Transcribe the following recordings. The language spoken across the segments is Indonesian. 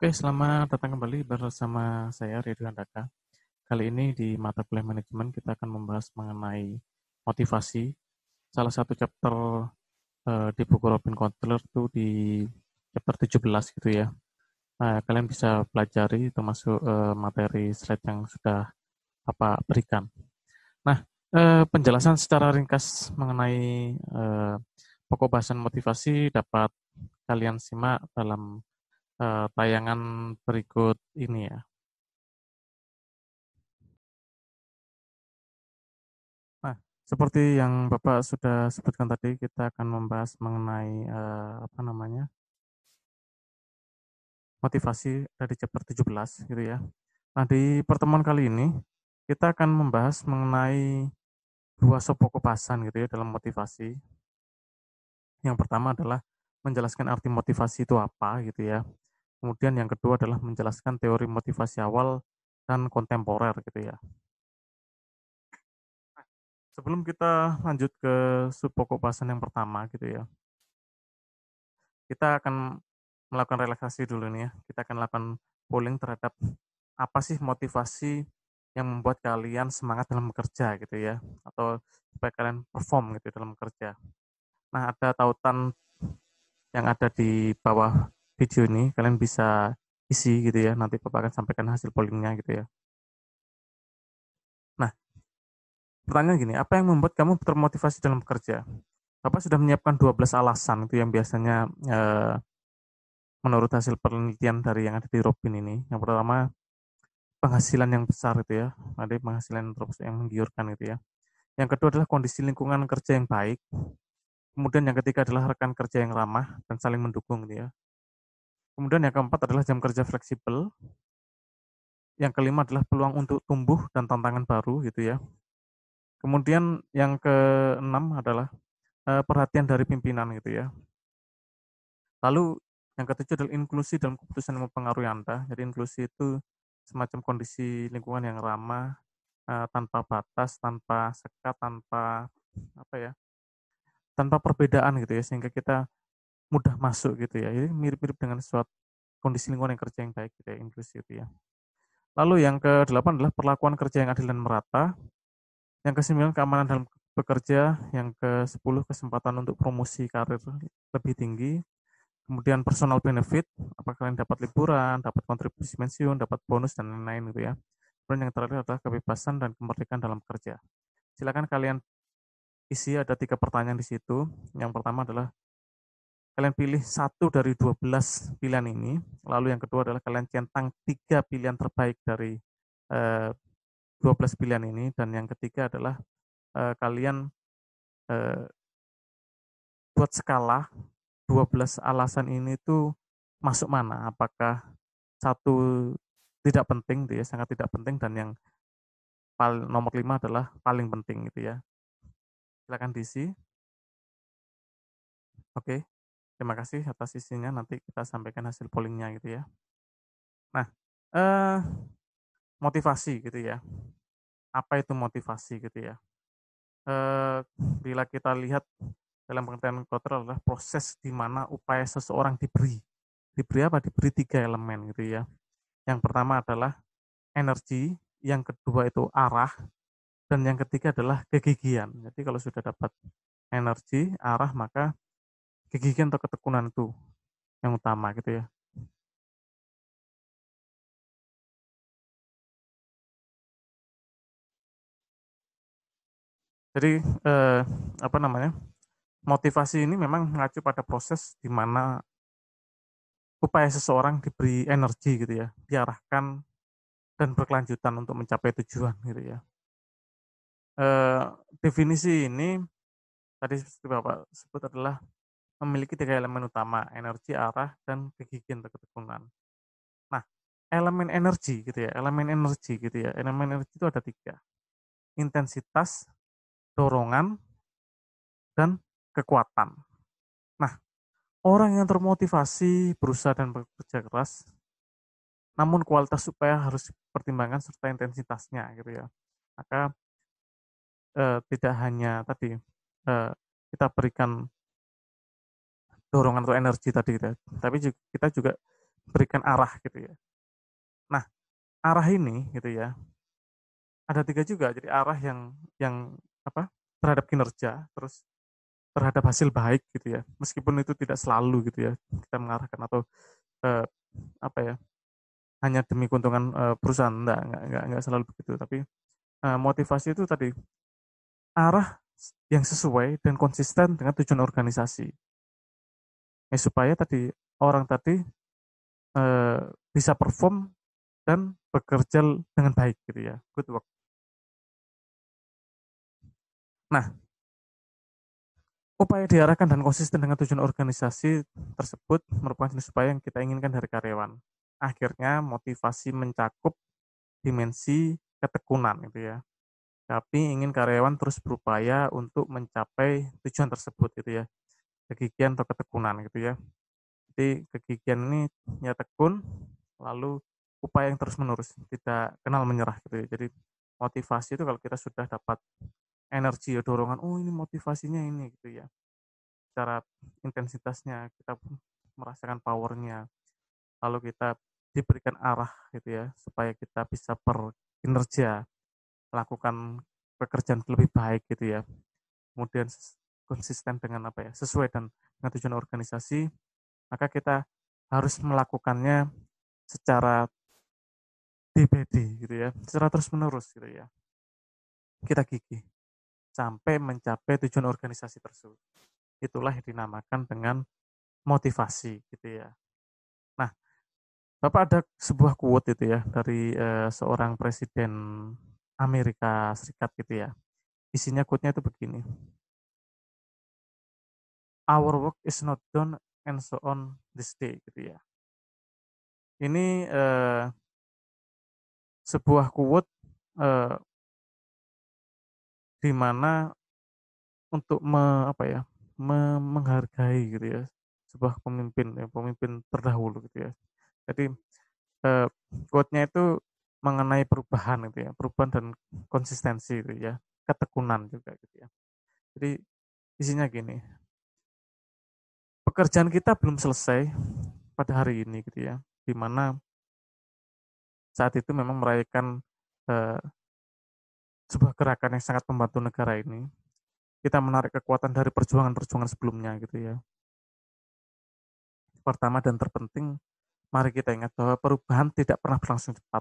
Oke, selamat datang kembali bersama saya Ridwan Daka. Kali ini di mata kuliah manajemen kita akan membahas mengenai motivasi. Salah satu chapter di buku Robin Kotler itu di chapter 17 gitu ya. Kalian bisa pelajari termasuk materi slide yang sudah Bapak berikan. Nah, penjelasan secara ringkas mengenai pokok bahasan motivasi dapat kalian simak dalam tayangan berikut ini ya. Nah, seperti yang Bapak sudah sebutkan tadi, kita akan membahas mengenai apa namanya? Motivasi dari chapter 17 gitu ya. Nah, di pertemuan kali ini kita akan membahas mengenai dua pokok bahasan gitu ya dalam motivasi. Yang pertama adalah menjelaskan arti motivasi itu apa gitu ya. Kemudian yang kedua adalah menjelaskan teori motivasi awal dan kontemporer gitu ya. Sebelum kita lanjut ke sub pokok bahasan yang pertama gitu ya, kita akan melakukan relaksasi dulu nih ya. Kita akan lakukan polling terhadap apa sih motivasi yang membuat kalian semangat dalam bekerja gitu ya, atau supaya kalian perform gitu dalam bekerja. Nah, ada tautan yang ada di bawah video ini, kalian bisa isi gitu ya. Nanti Bapak akan sampaikan hasil pollingnya gitu ya. Nah, pertanyaan gini, apa yang membuat kamu termotivasi dalam bekerja? Bapak sudah menyiapkan 12 alasan itu yang biasanya menurut hasil penelitian dari yang ada di Robin ini. Yang pertama, penghasilan yang besar itu ya, ada penghasilan terus yang menggiurkan gitu ya. Yang kedua adalah kondisi lingkungan kerja yang baik. Kemudian yang ketiga adalah rekan kerja yang ramah dan saling mendukung gitu ya. Kemudian yang keempat adalah jam kerja fleksibel. Yang kelima adalah peluang untuk tumbuh dan tantangan baru gitu ya. Kemudian yang keenam adalah perhatian dari pimpinan gitu ya. Lalu yang ketujuh adalah inklusi dalam keputusan yang mempengaruhi Anda. Jadi inklusi itu semacam kondisi lingkungan yang ramah, tanpa batas, tanpa sekat, tanpa apa ya, tanpa perbedaan gitu ya, sehingga kita mudah masuk gitu ya. Ini mirip-mirip dengan suatu kondisi lingkungan yang kerja yang baik gitu ya, inklusif gitu ya. Lalu yang ke-8 adalah perlakuan kerja yang adil dan merata. Yang ke-9 keamanan dalam bekerja. Yang ke-10 kesempatan untuk promosi karir lebih tinggi. Kemudian personal benefit, apakah kalian dapat liburan, dapat kontribusi pensiun, dapat bonus dan lain-lain gitu ya. Kemudian yang terakhir adalah kebebasan dan kemerdekaan dalam bekerja. Silakan kalian isi, ada 3 pertanyaan di situ. Yang pertama adalah kalian pilih satu dari 12 pilihan ini, lalu yang kedua adalah kalian centang 3 pilihan terbaik dari 12 pilihan ini, dan yang ketiga adalah kalian eh, buat skala 12 alasan ini tuh masuk mana, apakah satu tidak penting gitu ya, sangat tidak penting, dan yang nomor 5 adalah paling penting gitu ya. Silakan diisi. Oke, terima kasih atas isinya, nanti kita sampaikan hasil pollingnya gitu ya. Nah, eh, motivasi gitu ya. Apa itu motivasi gitu ya? Bila kita lihat dalam pengertian Kotter adalah proses di mana upaya seseorang diberi apa? Diberi 3 elemen gitu ya. Yang pertama adalah energi, yang kedua itu arah, dan yang ketiga adalah kegigihan. Jadi kalau sudah dapat energi, arah, maka kegigihan atau ketekunan itu yang utama gitu ya. Jadi eh, apa namanya? Motivasi ini memang mengacu pada proses di mana upaya seseorang diberi energi gitu ya, diarahkan dan berkelanjutan untuk mencapai tujuan gitu ya. Eh, Definisi ini tadi seperti Bapak sebut adalah memiliki 3 elemen utama, energi, arah, dan kegigihan atau ketekunan. Nah, elemen energi gitu ya, elemen energi itu ada 3, intensitas, dorongan, dan kekuatan. Nah, orang yang termotivasi berusaha dan bekerja keras, namun kualitas upaya harus dipertimbangkan serta intensitasnya gitu ya. Maka tidak hanya tadi kita berikan dorongan atau energi tadi gitu ya, tapi kita juga berikan arah gitu ya. Nah, arah ini gitu ya, ada tiga juga. Jadi arah yang apa terhadap kinerja, terus terhadap hasil baik gitu ya. Meskipun itu tidak selalu gitu ya kita mengarahkan atau eh, apa ya hanya demi keuntungan perusahaan, enggak selalu begitu. Tapi motivasi itu tadi arah yang sesuai dan konsisten dengan tujuan organisasi. Supaya tadi orang tadi eh, bisa perform dan bekerja dengan baik gitu ya. Good work. Nah, upaya diarahkan dan konsisten dengan tujuan organisasi tersebut merupakan jenis upaya yang kita inginkan dari karyawan. Akhirnya motivasi mencakup dimensi ketekunan gitu ya. Tapi ingin karyawan terus berupaya untuk mencapai tujuan tersebut gitu ya. Kegigihan atau ketekunan gitu ya. Jadi kegigihan ini ya tekun, lalu upaya yang terus menerus, tidak kenal menyerah gitu ya. Jadi motivasi itu kalau kita sudah dapat energi ya dorongan, oh ini motivasinya ini gitu ya. Secara intensitasnya kita merasakan powernya, lalu kita diberikan arah gitu ya, supaya kita bisa berkinerja, melakukan pekerjaan lebih baik gitu ya. Kemudian konsisten dengan apa ya, sesuai dengan tujuan organisasi, maka kita harus melakukannya secara day gitu ya, secara terus menerus gitu ya. Kita gigih sampai mencapai tujuan organisasi tersebut. Itulah yang dinamakan dengan motivasi gitu ya. Nah, Bapak ada sebuah quote itu ya dari seorang presiden Amerika Serikat gitu ya. Isinya quote-nya itu begini. Our work is not done and so on this day gitu ya. Ini sebuah quote eh, di mana untuk apa ya menghargai gitu ya sebuah pemimpin ya pemimpin terdahulu gitu ya. Jadi eh, quote-nya itu mengenai perubahan gitu ya, perubahan dan konsistensi gitu ya, ketekunan juga gitu ya. Jadi isinya gini, pekerjaan kita belum selesai pada hari ini gitu ya, di mana saat itu memang merayakan eh, sebuah gerakan yang sangat membantu negara ini. Kita menarik kekuatan dari perjuangan-perjuangan sebelumnya gitu ya. Pertama dan terpenting, mari kita ingat bahwa perubahan tidak pernah berlangsung cepat.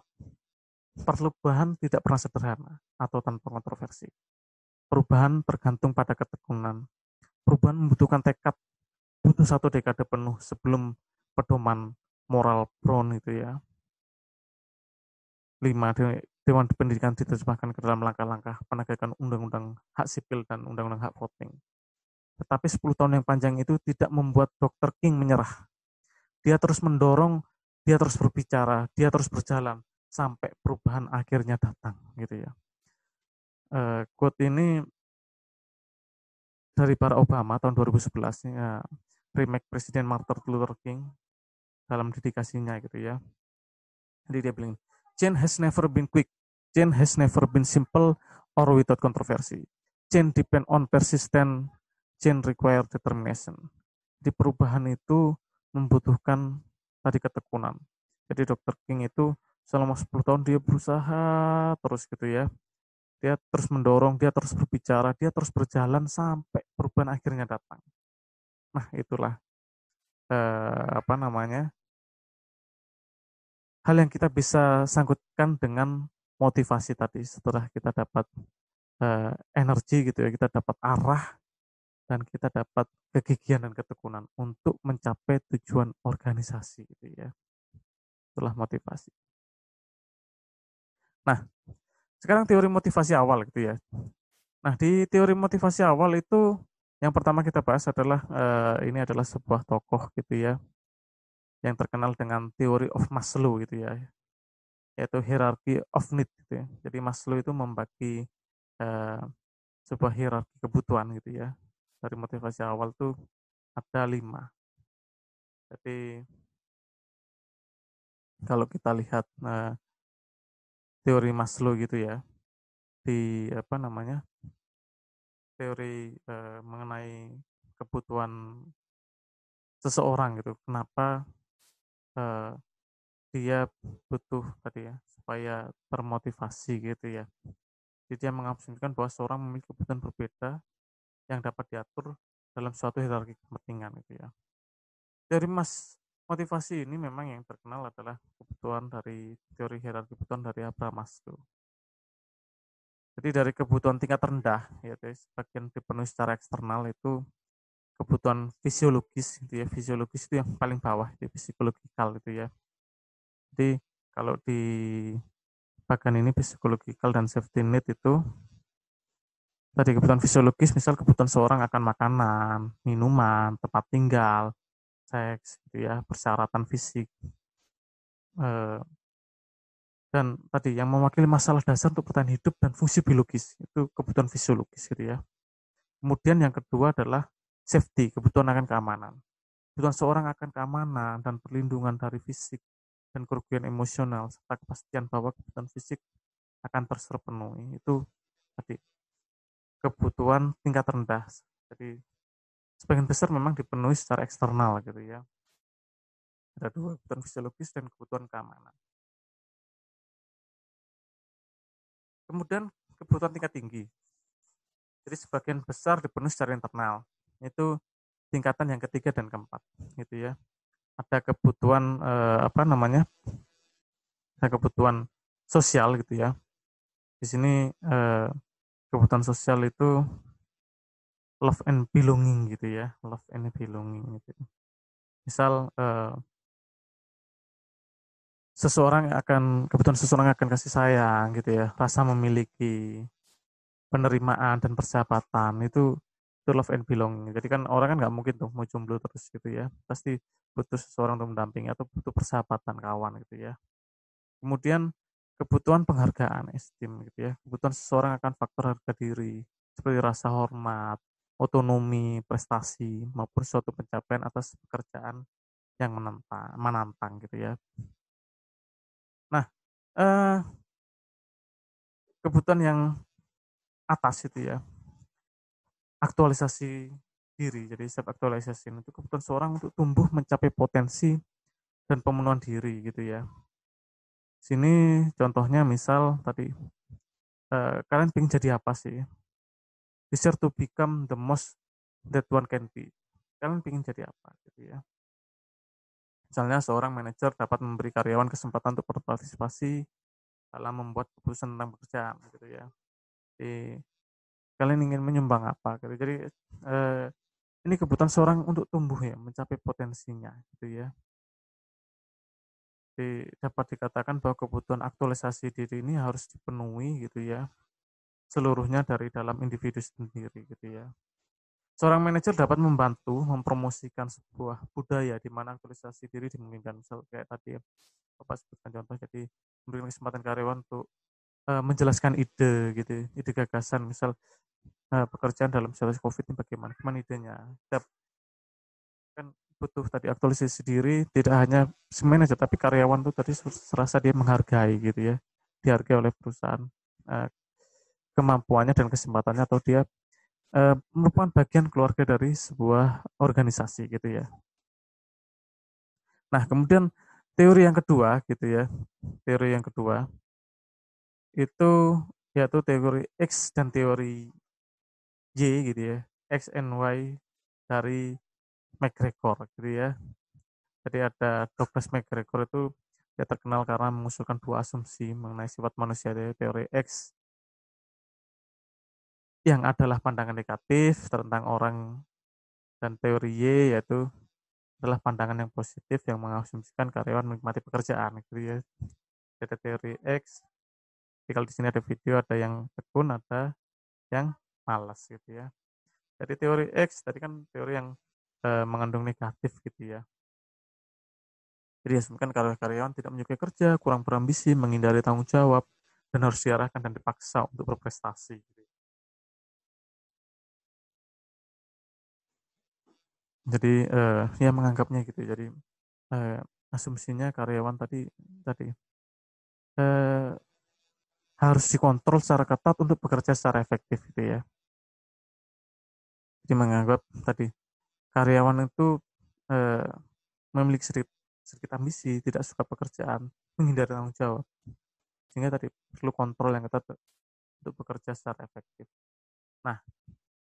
Perubahan tidak pernah sederhana atau tanpa kontroversi. Perubahan tergantung pada ketekunan. Perubahan membutuhkan tekad, butuh satu dekade penuh sebelum pedoman moral Brown itu ya. 5. Dewan Pendidikan diterjemahkan ke dalam langkah-langkah penegakan undang-undang hak sipil dan undang-undang hak voting. Tetapi 10 tahun yang panjang itu tidak membuat Dr. King menyerah. Dia terus mendorong, dia terus berbicara, dia terus berjalan sampai perubahan akhirnya datang gitu ya. Quote ini dari Barack Obama tahun 2011 ya, remake Presiden Martin Luther King dalam dedikasinya gitu ya. Jadi dia bilang, change has never been quick, change has never been simple or without controversy. Change depend on persistent, change require determination. Di perubahan itu membutuhkan tadi ketekunan. Jadi Dr. King itu selama 10 tahun dia berusaha terus gitu ya. Dia terus mendorong, dia terus berbicara, dia terus berjalan sampai perubahan akhirnya datang. Nah, itulah apa namanya? Hal yang kita bisa sangkutkan dengan motivasi tadi setelah kita dapat energi gitu ya, kita dapat arah dan kita dapat kegigihan dan ketekunan untuk mencapai tujuan organisasi gitu ya. Itulah motivasi. Nah, sekarang teori motivasi awal gitu ya. Nah, di teori motivasi awal itu yang pertama kita bahas adalah ini adalah sebuah tokoh gitu ya yang terkenal dengan teori of Maslow gitu ya, yaitu hierarchy of need gitu ya. Jadi Maslow itu membagi eh, sebuah hierarki kebutuhan gitu ya. Dari motivasi awal tuh ada 5. Jadi kalau kita lihat teori Maslow gitu ya, di apa namanya teori mengenai kebutuhan seseorang gitu. Kenapa eh, dia butuh tadi ya supaya termotivasi gitu ya. Jadi dia mengasumsikan bahwa seorang memiliki kebutuhan berbeda yang dapat diatur dalam suatu hierarki kepentingan gitu ya. Dari motivasi ini memang yang terkenal adalah kebutuhan dari teori hierarki kebutuhan dari Abraham Maslow. Jadi dari kebutuhan tingkat rendah, yaitu sebagian dipenuhi secara eksternal itu kebutuhan fisiologis, gitu ya. Fisiologis itu yang paling bawah, itu psikologikal itu ya. Jadi kalau di bagian ini psikologikal dan safety need itu tadi kebutuhan fisiologis, misal kebutuhan seorang akan makanan, minuman, tempat tinggal, seks, gitu ya, persyaratan fisik, eh, dan tadi yang mewakili masalah dasar untuk bertahan hidup dan fungsi biologis itu kebutuhan fisiologis gitu ya. Kemudian yang kedua adalah safety, kebutuhan akan keamanan. Kebutuhan seorang akan keamanan dan perlindungan dari fisik dan kerugian emosional serta kepastian bahwa kebutuhan fisik akan terpenuhi itu tadi kebutuhan tingkat rendah. Jadi sebagian besar memang dipenuhi secara eksternal gitu ya. Ada dua, kebutuhan fisiologis dan kebutuhan keamanan. Kemudian kebutuhan tingkat tinggi. Jadi sebagian besar dipenuhi secara internal. Itu tingkatan yang ketiga dan keempat gitu ya. Ada kebutuhan apa namanya? Ada kebutuhan sosial gitu ya. Di sini kebutuhan sosial itu love and belonging gitu ya, love and belonging gitu. Misal kebutuhan seseorang akan kasih sayang gitu ya, rasa memiliki, penerimaan dan persahabatan itu love and belonging. Jadi kan orang kan nggak mungkin tuh mau jomblo terus gitu ya, pasti butuh seseorang untuk mendampingi atau butuh persahabatan kawan gitu ya. Kemudian kebutuhan penghargaan, esteem gitu ya. Kebutuhan seseorang akan faktor harga diri seperti rasa hormat, otonomi, prestasi maupun suatu pencapaian atas pekerjaan yang menantang gitu ya. Nah, eh, kebutuhan yang atas itu ya, aktualisasi diri. Jadi self actualization itu kebutuhan seorang untuk tumbuh mencapai potensi dan pemenuhan diri gitu ya. Sini contohnya misal tadi kalian pengen jadi apa sih? Desire to become the most that one can be. Kalian pengen jadi apa gitu ya. Misalnya seorang manajer dapat memberi karyawan kesempatan untuk berpartisipasi dalam membuat keputusan tentang pekerjaan gitu ya. Jadi kalian ingin menyumbang apa gitu. Jadi eh, ini kebutuhan seorang untuk tumbuh ya, mencapai potensinya gitu ya. Jadi dapat dikatakan bahwa kebutuhan aktualisasi diri ini harus dipenuhi gitu ya. Seluruhnya dari dalam individu sendiri gitu ya. Seorang manajer dapat membantu mempromosikan sebuah budaya di mana aktualisasi diri dimungkinkan. Misal kayak tadi ya, Bapak sebutkan contoh, jadi memberikan kesempatan karyawan untuk menjelaskan ide gitu, ide gagasan. Misal pekerjaan dalam situasi COVID ini gimana idenya. Kita kan butuh tadi aktualisasi diri, tidak hanya si manajer tapi karyawan tuh tadi serasa dia menghargai gitu ya, dihargai oleh perusahaan eh, kemampuannya dan kesempatannya, atau dia merupakan bagian keluarga dari sebuah organisasi gitu ya. Nah, kemudian teori yang kedua gitu ya. Teori yang kedua itu yaitu teori X dan teori Y gitu ya. X and Y dari McGregor gitu ya. Jadi ada Douglas McGregor itu dia terkenal karena mengusulkan dua asumsi mengenai sifat manusia, dari teori X yang adalah pandangan negatif tentang orang, dan teori Y yaitu adalah pandangan yang positif yang mengasumsikan karyawan menikmati pekerjaan gitu ya. Ada teori X, jadi kalau di sini ada video, ada yang tekun, ada yang malas gitu ya. Jadi teori X tadi kan teori yang mengandung negatif gitu ya. Jadi asumsikan karyawan tidak menyukai kerja, kurang berambisi, menghindari tanggung jawab, dan harus diarahkan dan dipaksa untuk berprestasi. Gitu. Jadi ya menganggapnya gitu. Jadi eh, asumsinya karyawan tadi tadi eh, harus dikontrol secara ketat untuk bekerja secara efektif gitu ya. Jadi menganggap tadi karyawan itu eh, memiliki sedikit ambisi, tidak suka pekerjaan, menghindari tanggung jawab. Sehingga tadi perlu kontrol yang ketat untuk bekerja secara efektif. Nah,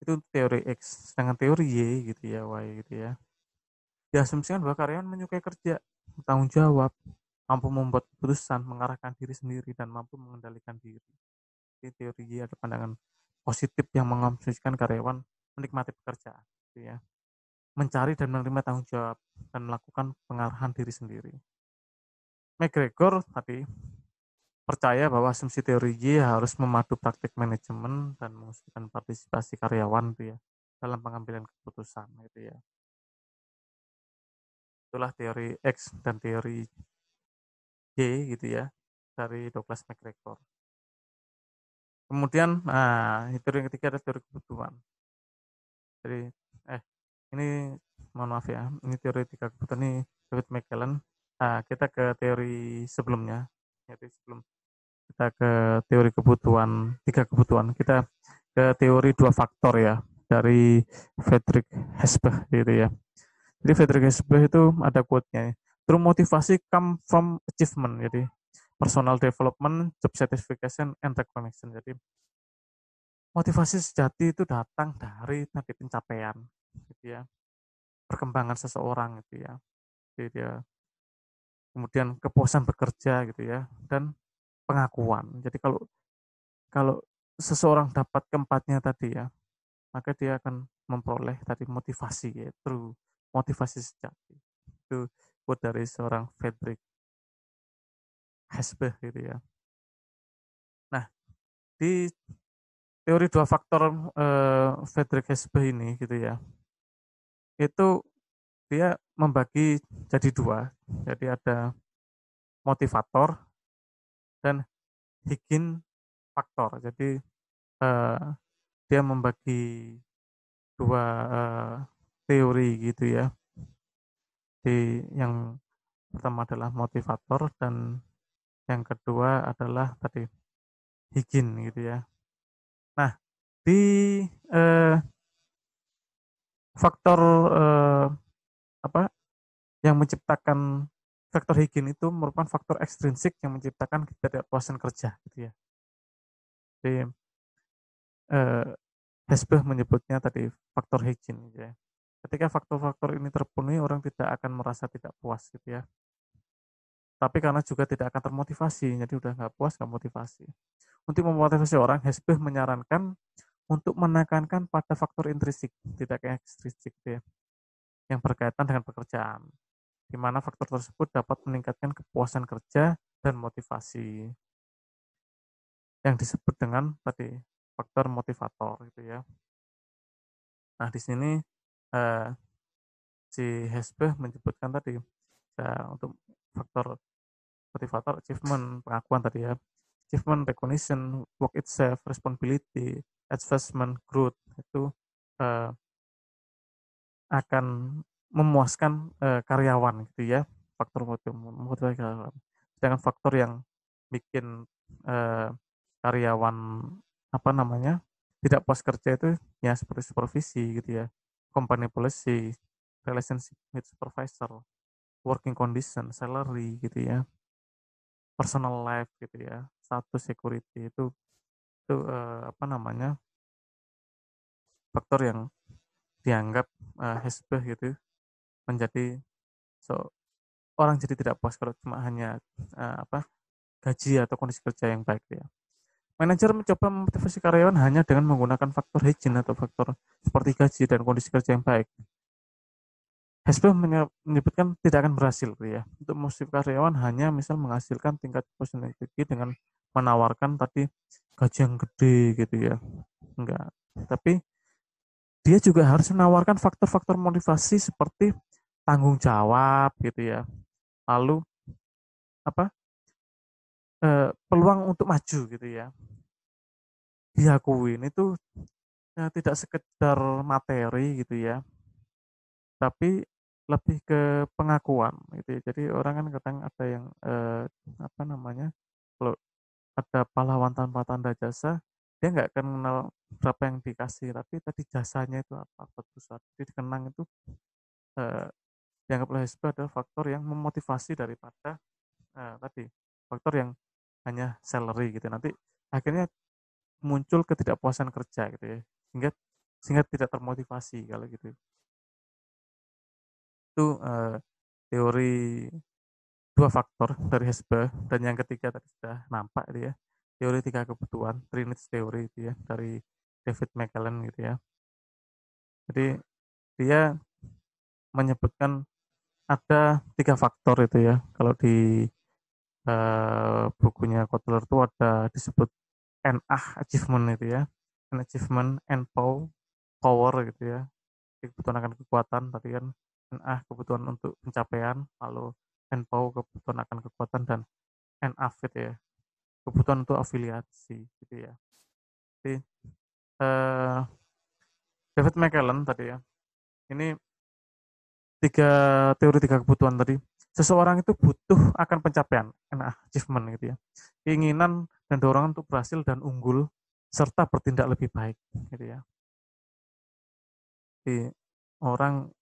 itu teori X. Sedangkan teori Y gitu ya, Y gitu ya. Diasumsikan bahwa karyawan menyukai kerja, tanggung jawab, mampu membuat keputusan, mengarahkan diri sendiri, dan mampu mengendalikan diri. Jadi teori Y ada pandangan positif yang mengasumsikan karyawan menikmati pekerjaan, gitu ya. Mencari dan menerima tanggung jawab, dan melakukan pengarahan diri sendiri. McGregor tadi percaya bahwa asumsi teori Y harus memadu praktik manajemen dan mengusulkan partisipasi karyawan gitu ya dalam pengambilan keputusan gitu ya. Itulah teori X dan teori Y gitu ya dari Douglas McGregor. Kemudian, teori yang ketiga adalah teori kebutuhan. Jadi, ini mohon maaf ya, ini teori tiga kebutuhan ini David McKellen. Kita ke teori sebelumnya, yaitu sebelum kita ke teori kebutuhan, tiga kebutuhan, kita ke teori dua faktor ya, dari Friedrich Hesbach gitu ya. Jadi Friedrich Hesbach itu ada quote-nya, true motivasi come from achievement, jadi personal development, job satisfaction, and recognition. Jadi motivasi sejati itu datang dari tadi pencapaian, gitu ya, perkembangan seseorang gitu ya. Jadi dia kemudian kepuasan bekerja gitu ya, dan pengakuan. Jadi kalau kalau seseorang dapat keempatnya tadi ya, maka dia akan memperoleh tadi motivasi ya, true motivasi sejati. Itu quote dari seorang Friedrich Hesbach gitu ya. Nah, di teori dua faktor Friedrich Hesbach ini gitu ya, itu dia membagi jadi dua. Jadi ada motivator dan Higgin faktor. Jadi eh, dia membagi dua teori gitu ya. Di yang pertama adalah motivator dan yang kedua adalah tadi Higgin gitu ya. Nah, di eh, faktor apa yang menciptakan faktor Higgin itu merupakan faktor ekstrinsik yang menciptakan ketidakpuasan kerja gitu ya. Jadi eh, Hesbach menyebutnya tadi faktor Higgin gitu ya. Ketika faktor-faktor ini terpenuhi, orang tidak akan merasa tidak puas gitu ya. Tapi karena juga tidak akan termotivasi, jadi udah nggak puas, nggak motivasi. Untuk memotivasi orang, Hesbach menyarankan untuk menekankan pada faktor intrinsik, tidak ekstrinsik gitu ya, yang berkaitan dengan pekerjaan, di mana faktor tersebut dapat meningkatkan kepuasan kerja dan motivasi, yang disebut dengan tadi faktor motivator gitu ya. Nah di sini eh, si Hesbach menyebutkan tadi untuk faktor motivator achievement, pengakuan tadi ya, achievement, recognition, work itself, responsibility, advancement, growth itu eh, akan memuaskan karyawan gitu ya, faktor motivasi karyawan. Sedangkan faktor yang bikin eh, karyawan apa namanya tidak puas kerja itu ya seperti supervisi gitu ya, company policy, relationship with supervisor, working condition, salary gitu ya, personal life gitu ya, status security itu apa namanya faktor yang dianggap Hesbach gitu menjadi so, orang jadi tidak puas kalau cuma hanya apa gaji atau kondisi kerja yang baik ya. Manajer mencoba memotivasi karyawan hanya dengan menggunakan faktor hygiene atau faktor seperti gaji dan kondisi kerja yang baik. Hesbach menyebutkan tidak akan berhasil ya. Untuk memotivasi karyawan hanya misal menghasilkan tingkat kepuasan tinggi dengan menawarkan tadi gaji yang gede gitu ya. Enggak. Tapi dia juga harus menawarkan faktor-faktor motivasi seperti tanggung jawab gitu ya. Lalu apa peluang untuk maju gitu ya. Diakuin itu tidak sekedar materi gitu ya, tapi lebih ke pengakuan gitu ya. Jadi orang kan kadang ada yang apa namanya, kalau ada pahlawan tanpa tanda jasa, dia nggak akan kenal berapa yang dikasih, tapi tadi jasanya itu apa, besar. Jadi dikenang itu eh, dianggap oleh HSP adalah faktor yang memotivasi daripada tadi faktor yang hanya salary gitu. Nanti akhirnya muncul ketidakpuasan kerja gitu ya, sehingga sehingga tidak termotivasi kalau gitu. Itu teori dua faktor dari Hesbe, dan yang ketiga tadi sudah nampak itu ya, teori tiga kebutuhan, three needs theory itu ya, dari David McCallum gitu ya. Jadi dia menyebutkan ada tiga faktor itu ya. Kalau di bukunya Kotler itu ada disebut NA achievement itu ya, N achievement, N power gitu ya. Kebutuhan akan kekuatan tadi kan, NA kebutuhan untuk pencapaian, lalu N kebutuhan akan kekuatan, dan NA fit ya, kebutuhan untuk afiliasi gitu ya. Jadi eh, David McCallum tadi ya, ini tiga teori tiga kebutuhan tadi. Seseorang itu butuh akan pencapaian, achievement gitu ya. Keinginan dan dorongan untuk berhasil dan unggul serta bertindak lebih baik gitu ya. Jadi orang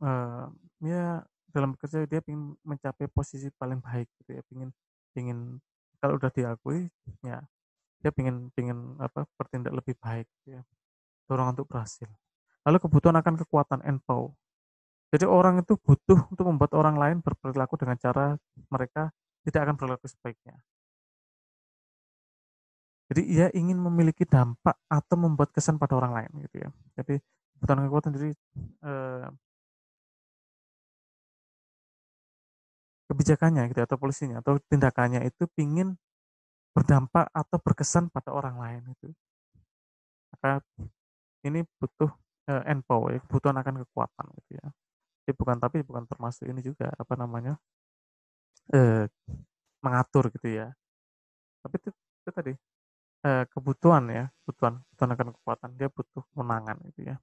ya dalam bekerja dia ingin mencapai posisi paling baik gitu ya, ingin kalau udah diakui ya dia ingin apa bertindak lebih baik gitu ya, dorongan untuk berhasil. Lalu kebutuhan akan kekuatan NPOW. Jadi orang itu butuh untuk membuat orang lain berperilaku dengan cara mereka tidak akan berlaku sebaiknya. Jadi ia ingin memiliki dampak atau membuat kesan pada orang lain gitu ya. Jadi kebutuhan kekuatan, jadi eh, kebijakannya gitu ya, atau polisinya atau tindakannya itu ingin berdampak atau berkesan pada orang lain itu. Maka ini butuh NPOW ya, kebutuhan akan kekuatan gitu ya. Jadi bukan termasuk ini juga apa namanya eh, mengatur gitu ya. Tapi itu tadi kebutuhan ya, kebutuhan akan kekuatan, dia butuh kemenangan gitu ya.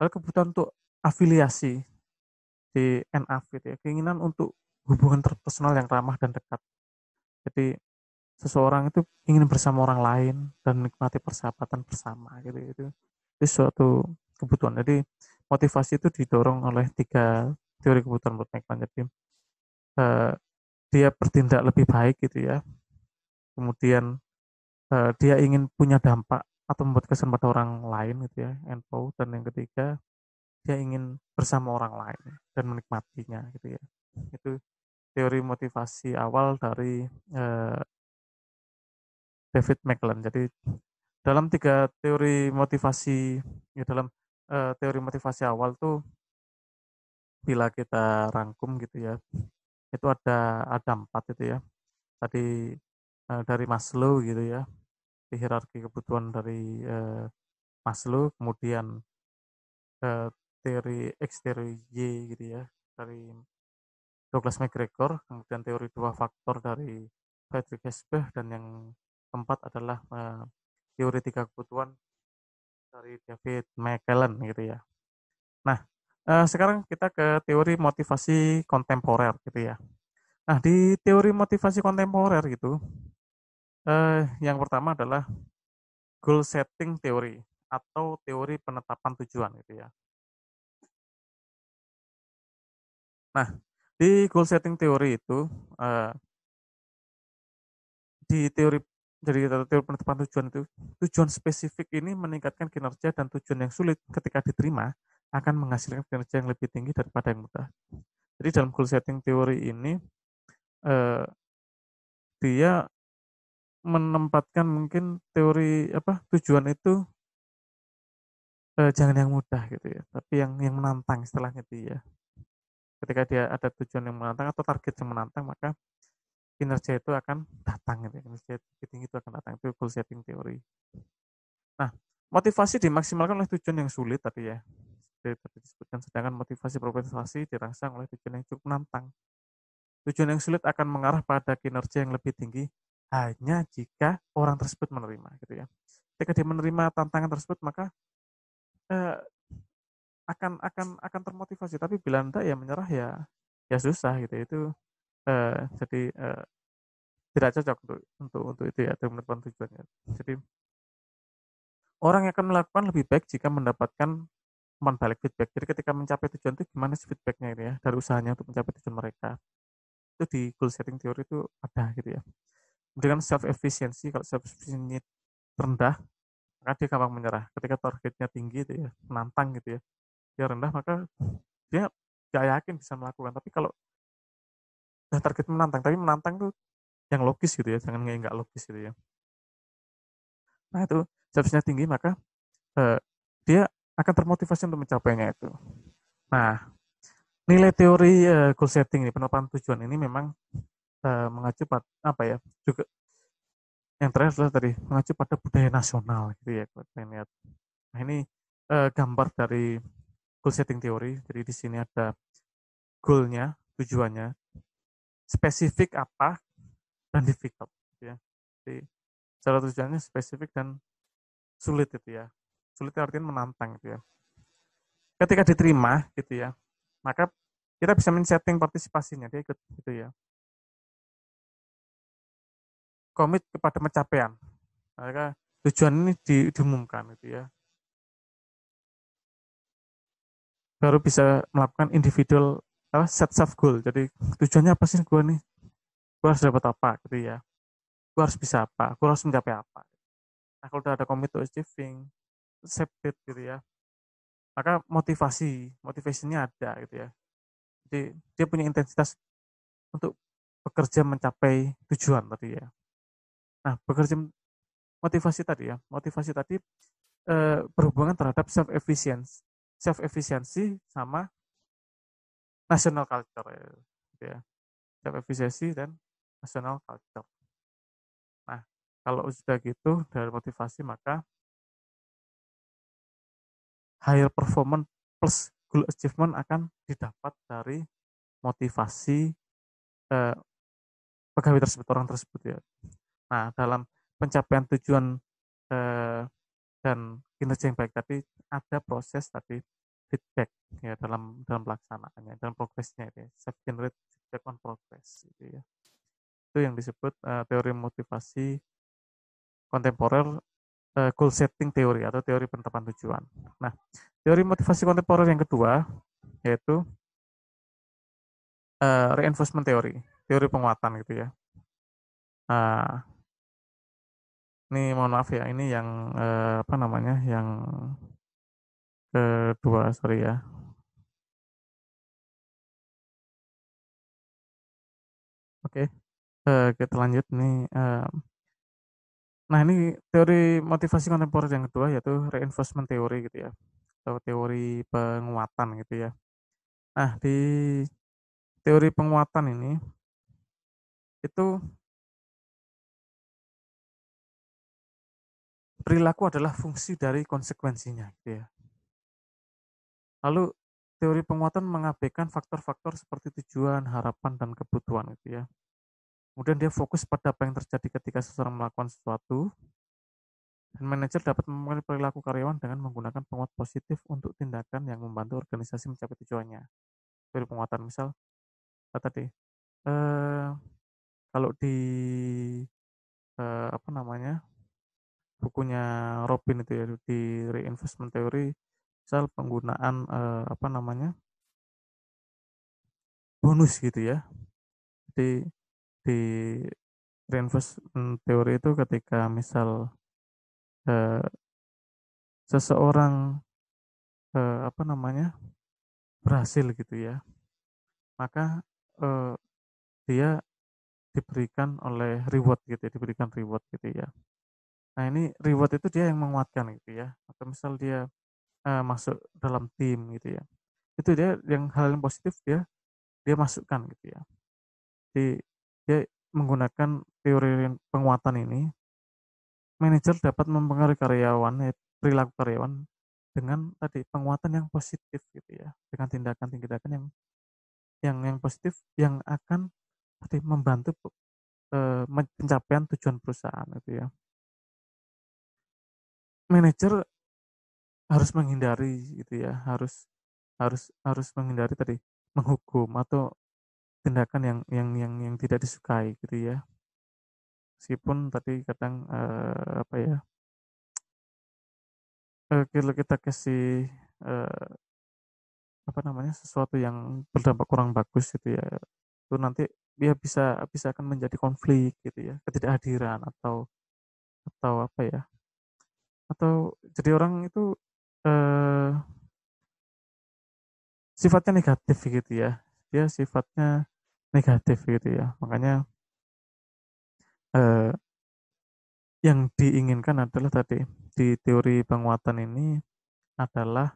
Lalu kebutuhan untuk afiliasi di NAF gitu ya, keinginan untuk hubungan personal yang ramah dan dekat. Jadi seseorang itu ingin bersama orang lain dan menikmati persahabatan bersama gitu itu suatu kebutuhan. Jadi motivasi itu didorong oleh tiga teori kebutuhan menurut McClellan. Jadi eh, dia bertindak lebih baik gitu ya, kemudian dia ingin punya dampak atau membuat kesan pada orang lain gitu ya, NPO, dan yang ketiga dia ingin bersama orang lain dan menikmatinya gitu ya. Itu teori motivasi awal dari David McClellan. Jadi dalam tiga teori motivasi ya, dalam teori motivasi awal tuh bila kita rangkum gitu ya, itu ada empat itu ya. Tadi dari Maslow gitu ya, di hierarki kebutuhan dari Maslow, kemudian eh, teori X, teori Y gitu ya, dari Douglas MacGregor, kemudian teori dua faktor dari Friedrich Hesbach, dan yang keempat adalah teori tiga kebutuhan dari David McClellan gitu ya. Nah, sekarang kita ke teori motivasi kontemporer gitu ya. Nah, di teori motivasi kontemporer gitu, yang pertama adalah goal setting theory atau teori penetapan tujuan gitu ya. Nah, di goal setting theory itu eh, di teori dari teori penetapan tujuan itu, tujuan spesifik ini meningkatkan kinerja, dan tujuan yang sulit ketika diterima akan menghasilkan kinerja yang lebih tinggi daripada yang mudah. Jadi dalam goal setting teori ini eh, dia menempatkan mungkin teori apa tujuan itu jangan yang mudah gitu ya, tapi yang menantang istilahnya dia. Ketika dia ada tujuan yang menantang atau target yang menantang, maka kinerja itu akan datang gitu ya. Kinerja tinggi itu akan datang. Itu goal setting teori. Nah, motivasi dimaksimalkan oleh tujuan yang sulit tadi ya. Seperti disebutkan, sedangkan motivasi berprestasi dirangsang oleh tujuan yang cukup menantang. Tujuan yang sulit akan mengarah pada kinerja yang lebih tinggi hanya jika orang tersebut menerima gitu ya. Ketika dia menerima tantangan tersebut, maka eh, akan termotivasi. Tapi bila anda ya menyerah ya ya susah gitu. Itu jadi tidak cocok untuk itu ya, untuk menentukan tujuannya. Jadi orang yang akan melakukan lebih baik jika mendapatkan umpan balik feedback. Jadi ketika mencapai tujuan itu gimana sih feedbacknya ini ya dari usahanya untuk mencapai tujuan mereka. Itu di goal setting theory itu ada gitu ya. Kemudian self efficiency, kalau self efficiency rendah maka dia gampang menyerah. Ketika targetnya tinggi itu ya, menantang gitu ya, dia rendah maka dia gak yakin bisa melakukan. Tapi kalau target menantang, tapi menantang tuh yang logis gitu ya, jangan yang nggak logis gitu ya. Nah itu self tinggi maka eh, dia akan termotivasi untuk mencapainya itu. Nah, nilai teori goal setting ini, penetapan tujuan ini memang mengacu pada apa ya? Juga yang terakhir adalah tadi mengacu pada budaya nasional gitu ya, kita lihat. Nah, ini gambar dari goal setting teori. Jadi di sini ada goalnya, tujuannya, spesifik apa dan difficult gitu ya. Jadi cara tujuannya spesifik dan sulit itu ya. Sulit artinya menantang gitu ya. Ketika diterima gitu ya, maka kita bisa men-setting partisipasinya, dia ikut gitu ya. Komit kepada pencapaian. Maka tujuan ini diumumkan gitu ya. Baru bisa melakukan individual set self goal. Jadi tujuannya apa sih gue nih? Gue harus dapat apa gitu ya. Gue harus bisa apa? Gue harus mencapai apa? Nah kalau udah ada commit to achieving, set it gitu ya. Maka motivasinya ada gitu ya. Jadi dia punya intensitas untuk bekerja mencapai tujuan tadi ya. Nah, bekerja motivasi tadi berhubungan terhadap self efficiency sama national culture ya, gitu ya. Self efficiency dan national culture. Nah, kalau sudah gitu dari motivasi maka higher performance plus goal achievement akan didapat dari motivasi eh, pegawai tersebut, orang tersebut ya. Nah, dalam pencapaian tujuan eh, dan kinerja yang baik tadi ada proses tadi feedback ya dalam pelaksanaannya, dalam progresnya itu ya. Self generate feedback on progress gitu ya. Itu yang disebut teori motivasi kontemporer, goal setting teori atau teori penetapan tujuan. Nah, teori motivasi kontemporer yang kedua yaitu reinforcement teori, teori penguatan gitu ya. Nah, ini mohon maaf ya, ini yang apa namanya, yang kedua, sorry ya. Oke, kita lanjut nih. Nah, ini teori motivasi kontemporer yang kedua yaitu reinforcement teori gitu ya, atau teori penguatan gitu ya. Nah, di teori penguatan ini itu perilaku adalah fungsi dari konsekuensinya gitu ya. Lalu teori penguatan mengabaikan faktor-faktor seperti tujuan, harapan, dan kebutuhan gitu ya. Kemudian dia fokus pada apa yang terjadi ketika seseorang melakukan sesuatu, dan manajer dapat mempengaruhi perilaku karyawan dengan menggunakan penguat positif untuk tindakan yang membantu organisasi mencapai tujuannya. Teori penguatan misal tadi eh, kalau di apa namanya bukunya Robin itu ya di reinvestment theory, misal penggunaan apa namanya bonus gitu ya. Jadi di reinvestment theory itu ketika misal eh, seseorang apa namanya berhasil gitu ya, maka eh, dia diberikan oleh reward gitu ya, diberikan reward gitu ya. Nah ini reward itu dia yang menguatkan gitu ya, atau misal dia masuk dalam tim gitu ya, itu dia yang hal yang positif dia masukkan gitu ya. Jadi dia menggunakan teori penguatan ini, manajer dapat mempengaruhi karyawan, perilaku karyawan dengan tadi penguatan yang positif gitu ya, dengan tindakan-tindakan yang positif yang akan tadi membantu pencapaian tujuan perusahaan itu ya. Manajer harus menghindari gitu ya, harus harus harus menghindari tadi menghukum atau tindakan yang tidak disukai gitu ya. Meskipun tadi kadang apa ya, kalau kita kasih apa namanya, sesuatu yang berdampak kurang bagus gitu ya, itu nanti dia bisa bisa akan menjadi konflik gitu ya, ketidakhadiran atau apa ya, atau jadi orang itu eh, sifatnya negatif gitu ya, dia sifatnya negatif gitu ya, makanya eh, yang diinginkan adalah tadi di teori penguatan ini adalah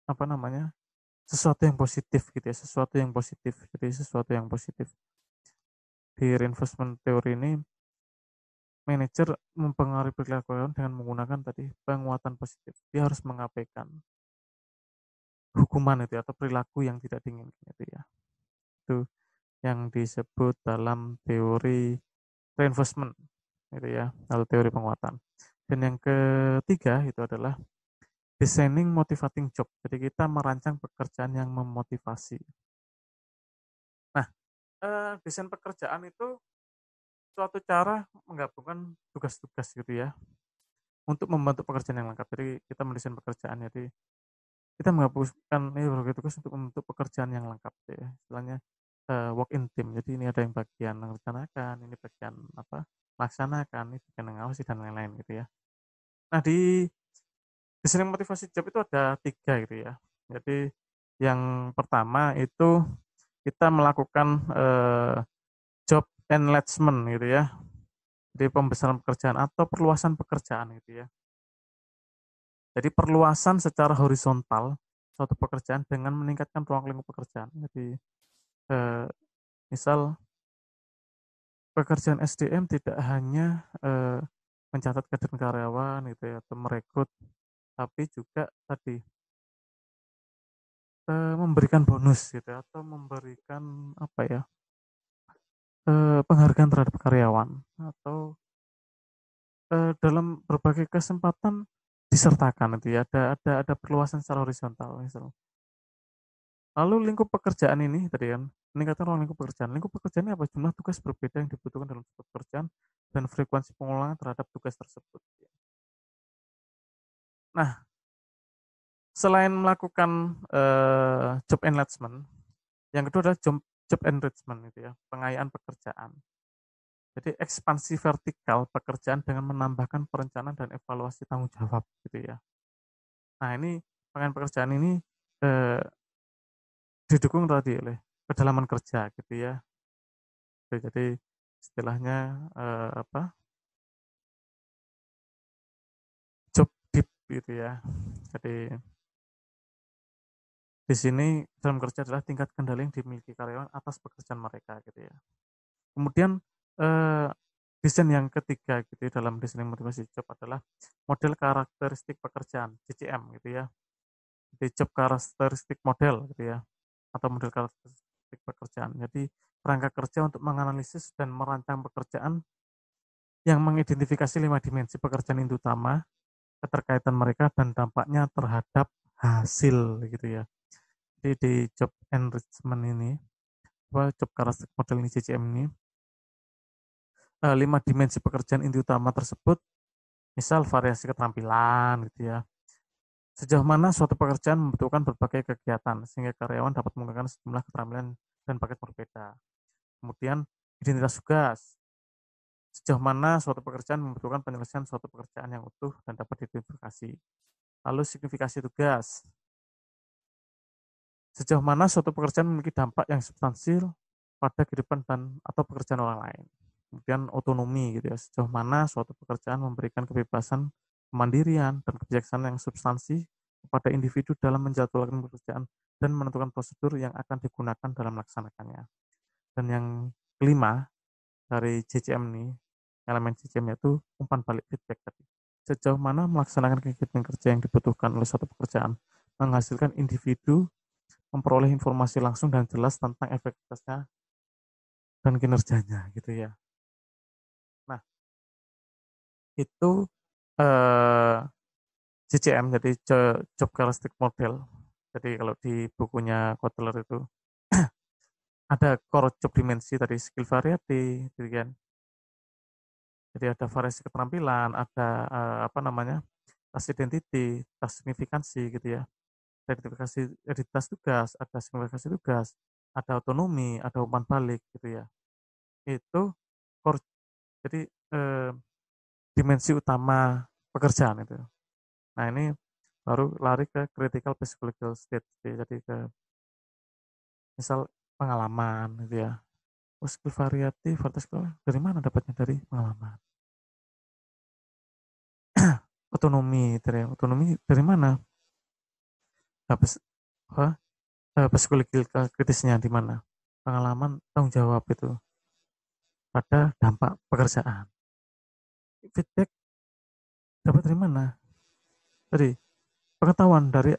apa namanya, sesuatu yang positif gitu ya, sesuatu yang positif, jadi sesuatu yang positif di reinforcement teori ini. Manajer mempengaruhi perilaku karyawan dengan menggunakan tadi penguatan positif. Dia harus mengabaikan hukuman itu ya, atau perilaku yang tidak diinginkan itu ya. Itu yang disebut dalam teori reinforcement itu ya, atau teori penguatan. Dan yang ketiga itu adalah designing motivating job. Jadi kita merancang pekerjaan yang memotivasi. Nah, desain pekerjaan itu suatu cara menggabungkan tugas-tugas gitu ya untuk membantu pekerjaan yang lengkap. Jadi kita mendesain pekerjaan, jadi kita menghapuskan ini berbagai tugas untuk membentuk pekerjaan yang lengkap gitu ya. Istilahnya work in team. Jadi ini ada yang bagian merencanakan, ini bagian apa, melaksanakan, ini bagian mengawasi dan lain-lain gitu ya. Nah di desain motivasi job itu ada tiga gitu ya. Jadi yang pertama itu kita melakukan job enlargement gitu ya. Jadi pembesaran pekerjaan atau perluasan pekerjaan gitu ya. Jadi perluasan secara horizontal suatu pekerjaan dengan meningkatkan ruang lingkup pekerjaan. Jadi eh, misal pekerjaan SDM tidak hanya mencatat kader karyawan gitu ya, atau merekrut, tapi juga tadi memberikan bonus gitu ya, atau memberikan apa ya, penghargaan terhadap karyawan, atau dalam berbagai kesempatan disertakan itu ya, ada perluasan secara horizontal misal. Lalu lingkup pekerjaan ini tadi kan, meningkatkan ruang lingkup pekerjaan. Lingkup pekerjaan ini apa? Jumlah tugas berbeda yang dibutuhkan dalam suatu pekerjaan dan frekuensi pengulangan terhadap tugas tersebut. Nah, selain melakukan job enlargement, yang kedua adalah job enrichment itu ya, pengayaan pekerjaan. Jadi ekspansi vertikal pekerjaan dengan menambahkan perencanaan dan evaluasi tanggung jawab gitu ya. Nah, ini pengayaan pekerjaan ini eh, didukung tadi oleh kedalaman kerja gitu ya. Jadi istilahnya apa? Job deep gitu ya. Jadi di sini dalam kerja adalah tingkat kendali yang dimiliki karyawan atas pekerjaan mereka gitu ya. Kemudian eh, desain yang ketiga gitu ya, dalam desain motivasi job adalah model karakteristik pekerjaan (JCM) gitu ya. Jadi job karakteristik model gitu ya, atau model karakteristik pekerjaan. Jadi kerangka kerja untuk menganalisis dan merancang pekerjaan yang mengidentifikasi 5 dimensi pekerjaan itu utama, keterkaitan mereka dan dampaknya terhadap hasil gitu ya. Jadi di job enrichment ini, job karakteristik model ini JCM ini, 5 dimensi pekerjaan inti utama tersebut, misal variasi keterampilan gitu ya. Sejauh mana suatu pekerjaan membutuhkan berbagai kegiatan sehingga karyawan dapat menggunakan sejumlah keterampilan dan paket berbeda. Kemudian identitas tugas. Sejauh mana suatu pekerjaan membutuhkan penyelesaian suatu pekerjaan yang utuh dan dapat diidentifikasi. Lalu signifikasi tugas. Sejauh mana suatu pekerjaan memiliki dampak yang substansial pada kehidupan dan atau pekerjaan orang lain. Kemudian otonomi gitu ya, sejauh mana suatu pekerjaan memberikan kebebasan, kemandirian, dan kebijaksanaan yang substansi kepada individu dalam menjadwalkan pekerjaan dan menentukan prosedur yang akan digunakan dalam melaksanakannya. Dan yang kelima dari JCM ini, elemen JCM yaitu umpan balik feedback tadi. Sejauh mana melaksanakan kegiatan kerja yang dibutuhkan oleh suatu pekerjaan menghasilkan individu memperoleh informasi langsung dan jelas tentang efektivitasnya dan kinerjanya gitu ya. Nah, itu eh, JCM, jadi Job Characteristic Model. Jadi kalau di bukunya Kotler itu ada core job dimensi tadi, skill variety gitu kan. Jadi ada variasi keterampilan, ada apa namanya, tas identity, tas signifikansi gitu ya. Identitas tugas, ada signifikansi tugas, ada otonomi, ada umpan balik gitu ya. Itu core, jadi dimensi utama pekerjaan itu. Nah ini baru lari ke critical psychological state. Jadi ke misal pengalaman gitu ya. Oh, skill variatif, dari mana dapatnya? Dari pengalaman. Otonomi dari mana? Habis, psikologi kritisnya di mana? Pengalaman, tanggung jawab itu pada dampak pekerjaan. Feedback dapat dari mana? Dari pengetahuan dari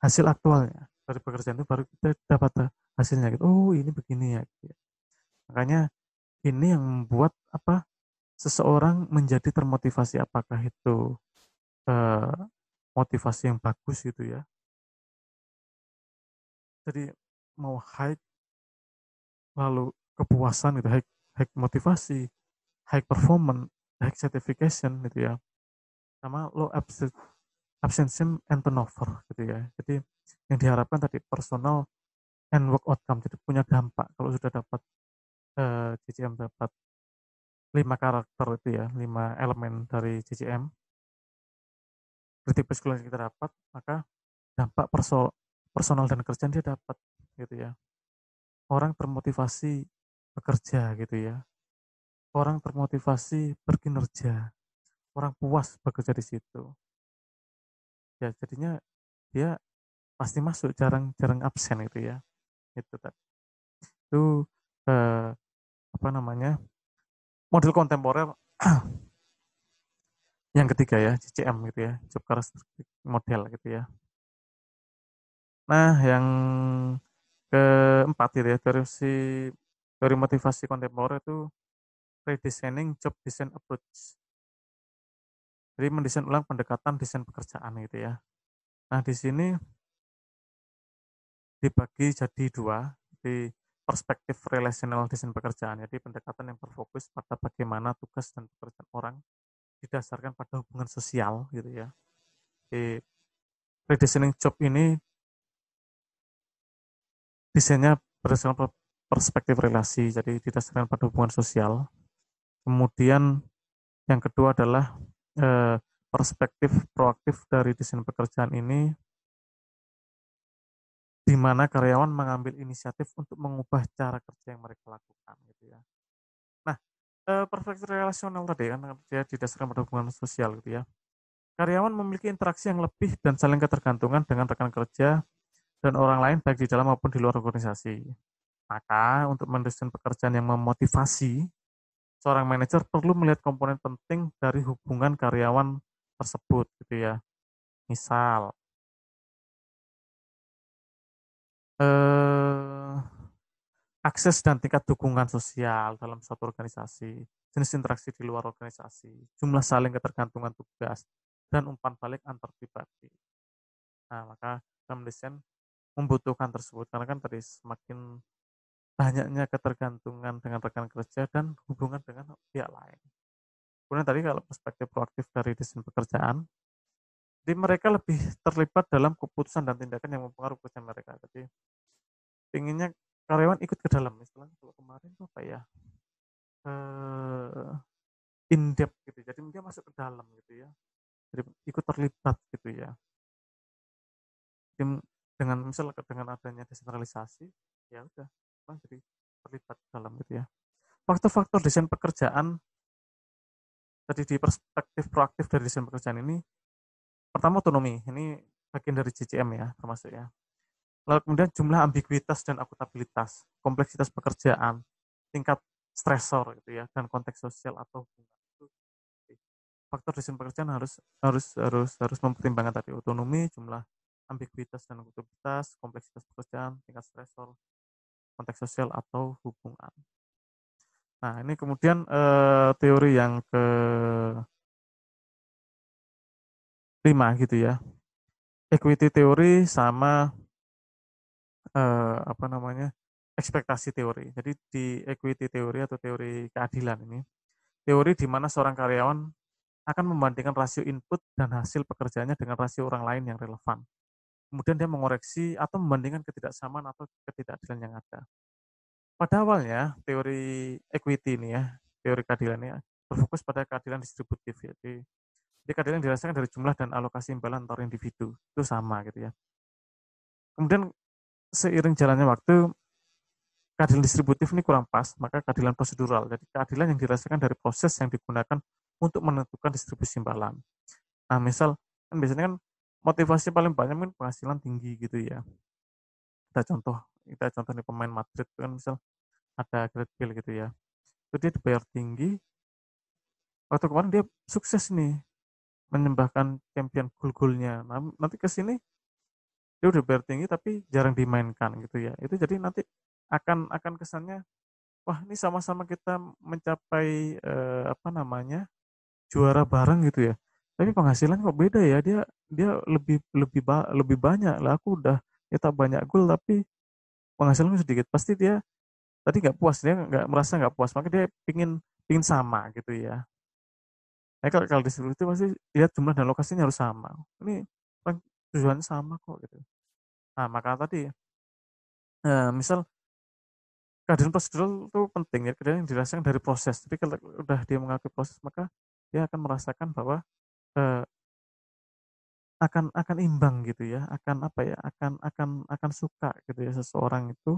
hasil aktualnya dari pekerjaan itu baru kita dapat hasilnya gitu. Oh ini begini ya. Gitu. Makanya ini yang membuat apa seseorang menjadi termotivasi, apakah itu eh, motivasi yang bagus gitu ya. Jadi mau high lalu kepuasan gitu, high motivasi, high performance, high certification gitu ya. Sama low absenteeism and turnover gitu ya. Jadi yang diharapkan tadi personal and work outcome, jadi punya dampak kalau sudah dapat CCM dapat 5 karakter itu ya, 5 elemen dari CCM, kritik psikologi yang kita dapat, maka dampak personal dan kerjaan dia dapat gitu ya. Orang termotivasi bekerja gitu ya. Orang termotivasi berkinerja. Orang puas bekerja di situ. Ya jadinya dia pasti masuk, jarang-jarang absen gitu ya. Itu tadi. Itu apa namanya? Model kontemporer yang ketiga ya, CCM gitu ya, job characteristic model gitu ya. Nah, yang keempat gitu ya, dari motivasi kontemporer itu redesigning job design approach. Jadi mendesain ulang pendekatan desain pekerjaan gitu ya. Nah, di sini dibagi jadi dua, di perspektif relational desain pekerjaan. Jadi pendekatan yang berfokus pada bagaimana tugas dan pekerjaan orang didasarkan pada hubungan sosial gitu ya. Di redesigning job ini desainnya berdasarkan perspektif relasi, jadi didasarkan pada hubungan sosial. Kemudian yang kedua adalah perspektif proaktif dari desain pekerjaan ini, di mana karyawan mengambil inisiatif untuk mengubah cara kerja yang mereka lakukan, gitu ya. Nah, perspektif relasional tadi kan dia didasarkan pada hubungan sosial, gitu ya. Karyawan memiliki interaksi yang lebih dan saling ketergantungan dengan rekan kerja dan orang lain baik di dalam maupun di luar organisasi. Maka untuk mendesain pekerjaan yang memotivasi, seorang manajer perlu melihat komponen penting dari hubungan karyawan tersebut gitu ya. Misal eh, akses dan tingkat dukungan sosial dalam suatu organisasi, jenis interaksi di luar organisasi, jumlah saling ketergantungan tugas, dan umpan balik antar pribadi. Nah, maka dalam desain membutuhkan tersebut karena kan tadi semakin banyaknya ketergantungan dengan rekan kerja dan hubungan dengan pihak lain. Kemudian tadi kalau perspektif proaktif dari desain pekerjaan, jadi mereka lebih terlibat dalam keputusan dan tindakan yang mempengaruhi pekerjaan mereka. Jadi inginnya karyawan ikut ke dalam, misalnya kalau kemarin itu apa ya, in depth gitu. Jadi dia masuk ke dalam gitu ya. Jadi ikut terlibat gitu ya. Jadi dengan misalnya dengan adanya desentralisasi, ya udah, orang jadi terlibat dalam gitu ya. Faktor-faktor desain pekerjaan tadi di perspektif proaktif dari desain pekerjaan ini, pertama otonomi, ini bagian dari CCM ya, termasuk ya. Lalu kemudian jumlah ambiguitas dan akutabilitas, kompleksitas pekerjaan, tingkat stresor gitu ya, dan konteks sosial atau hubungan itu. Faktor desain pekerjaan harus mempertimbangkan tadi otonomi, jumlah ambiguitas dan akutabilitas, kompleksitas pekerjaan, tingkat stresor, konteks sosial atau hubungan. Nah, ini kemudian teori yang kelima gitu ya. Equity teori sama apa namanya? Ekspektasi teori. Jadi di equity teori atau teori keadilan ini, teori di mana seorang karyawan akan membandingkan rasio input dan hasil pekerjaannya dengan rasio orang lain yang relevan. Kemudian dia mengoreksi atau membandingkan ketidaksamaan atau ketidakadilan yang ada. Pada awalnya, teori equity ini ya, teori keadilan ini berfokus pada keadilan distributif. Jadi keadilan dirasakan dari jumlah dan alokasi imbalan antar individu. Itu sama gitu ya. Kemudian seiring jalannya waktu, keadilan distributif ini kurang pas, maka keadilan prosedural. Jadi keadilan yang dirasakan dari proses yang digunakan untuk menentukan distribusi imbalan. Nah, misal kan biasanya kan motivasi paling banyak kan penghasilan tinggi gitu ya. Kita contoh nih pemain Madrid kan misal ada Gareth Bale gitu ya. Itu dia dibayar tinggi. Waktu kemarin dia sukses nih menyembahkan champion gol-golnya. Nah, nanti ke sini dia udah bayar tinggi tapi jarang dimainkan gitu ya. Itu jadi nanti akan kesannya wah ini sama-sama kita mencapai apa namanya juara bareng gitu ya. Tapi penghasilan kok beda ya. Dia dia lebih banyak lah. Aku udah nyetak banyak gol tapi penghasilannya sedikit. Pasti dia tadi nggak puas, dia nggak merasa nggak puas. Maka dia pingin pingin sama gitu ya. Nah, kalau distribusi itu pasti lihat jumlah dan lokasinya harus sama. Ini tujuannya sama kok gitu. Nah, maka tadi misal keadilan prosedural itu penting ya, keadilan yang dirasakan dari proses. Jadi kalau udah dia mengakui proses, maka dia akan merasakan bahwa eh, akan imbang gitu ya, akan apa ya, akan suka gitu ya seseorang itu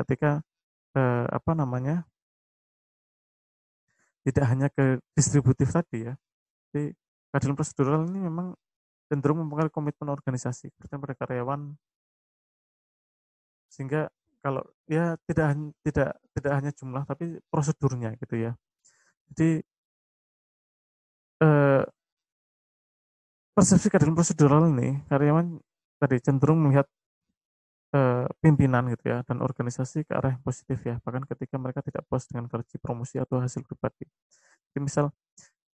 ketika apa namanya tidak hanya ke distributif tadi ya. Jadi keadilan prosedural ini memang cenderung mempengaruhi komitmen organisasi, terutama pada karyawan, sehingga kalau ya tidak hanya jumlah tapi prosedurnya gitu ya. Jadi eh, persepsi keadilan prosedural ini karyawan tadi cenderung melihat pimpinan gitu ya dan organisasi ke arah yang positif ya, bahkan ketika mereka tidak puas dengan gaji, promosi atau hasil pribadi. Jadi misal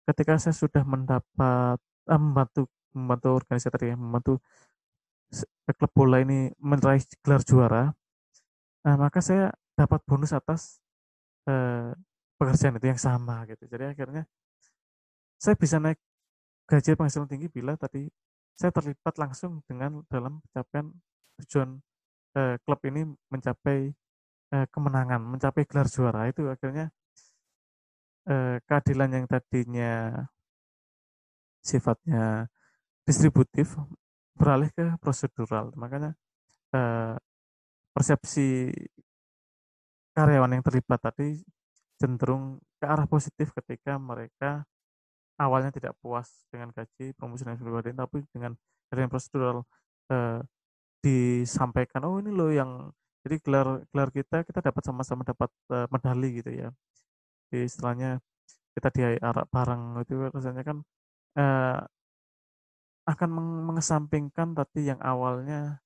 ketika saya sudah mendapat membantu membantu organisasi tadi ya, membantu klub bola ini meraih gelar juara, nah maka saya dapat bonus atas eh, pekerjaan itu yang sama gitu. Jadi akhirnya saya bisa naik gaji penghasilan tinggi bila tadi saya terlibat langsung dengan dalam pencapaian tujuan klub ini mencapai kemenangan, mencapai gelar juara. Itu akhirnya keadilan yang tadinya sifatnya distributif beralih ke prosedural. Makanya eh, persepsi karyawan yang terlibat tadi cenderung ke arah positif ketika mereka awalnya tidak puas dengan gaji, promosi dan sebagainya, tapi dengan keadilan prosedural eh, disampaikan, oh ini loh yang jadi gelar gelar kita dapat sama-sama dapat medali gitu ya. Jadi istilahnya kita diarak bareng itu rasanya kan eh, akan mengesampingkan tadi yang awalnya